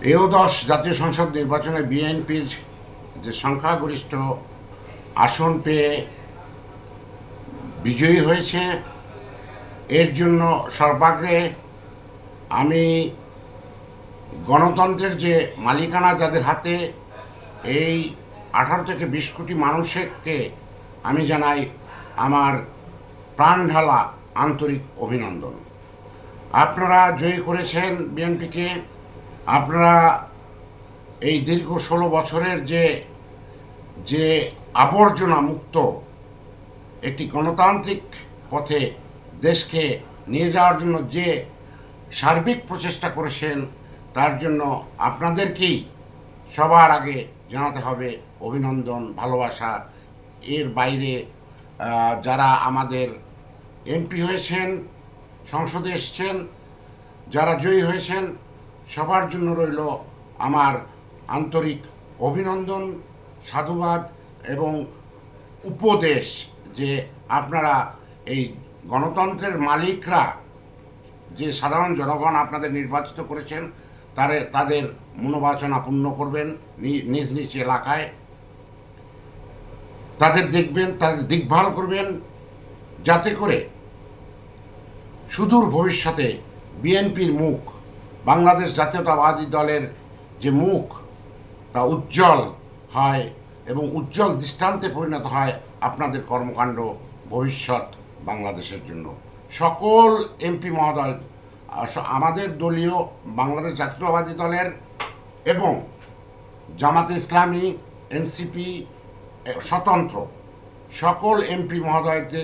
ত্রয়োদশ জাতীয় সংসদ নির্বাচনে বিএনপির যে সংখ্যাগরিষ্ঠ আসন পেয়ে বিজয়ী হয়েছে, এর জন্য সর্বাগ্রে আমি গণতন্ত্রের যে মালিকানা যাদের হাতে, এই 18 থেকে 20 কোটি মানুষকে আমি জানাই আমার প্রাণঢালা আন্তরিক অভিনন্দন। আপনারা জয়ী করেছেন বিএনপিকে। আপনারা এই দীর্ঘ 16 বছরের যে আবর্জনা মুক্ত একটি গণতান্ত্রিক পথে দেশকে নিয়ে যাওয়ার জন্য যে সার্বিক প্রচেষ্টা করেছেন, তার জন্য আপনাদেরকেই সবার আগে জানাতে হবে অভিনন্দন, ভালোবাসা। এর বাইরে যারা আমাদের এমপি হয়েছেন, সংসদে এসছেন, যারা জয়ী হয়েছেন, সবার জন্য রইল আমার আন্তরিক অভিনন্দন, সাধুবাদ এবং উপদেশ যে আপনারা এই গণতন্ত্রের মালিকরা, যে সাধারণ জনগণ আপনাদের নির্বাচিত করেছেন, তাদের মনোবাসনা পূর্ণ করবেন নিজ নিজ এলাকায়। তাদের দেখবেন, তাদের দেখভাল করবেন, যাতে করে সুদূর ভবিষ্যতে বিএনপির মুখ, বাংলাদেশ জাতীয়তাবাদী দলের যে মুখ, তা উজ্জ্বল হয় এবং উজ্জ্বল দৃষ্টান্তে পরিণত হয় আপনাদের কর্মকাণ্ড ভবিষ্যৎ বাংলাদেশের জন্য। সকল এমপি মহোদয়, আমাদের দলীয় বাংলাদেশ জাতীয়তাবাদী দলের এবং জামাতে ইসলামী, এনসিপি, স্বতন্ত্র সকল এমপি মহোদয়কে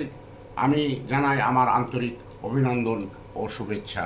আমি জানাই আমার আন্তরিক অভিনন্দন ও শুভেচ্ছা।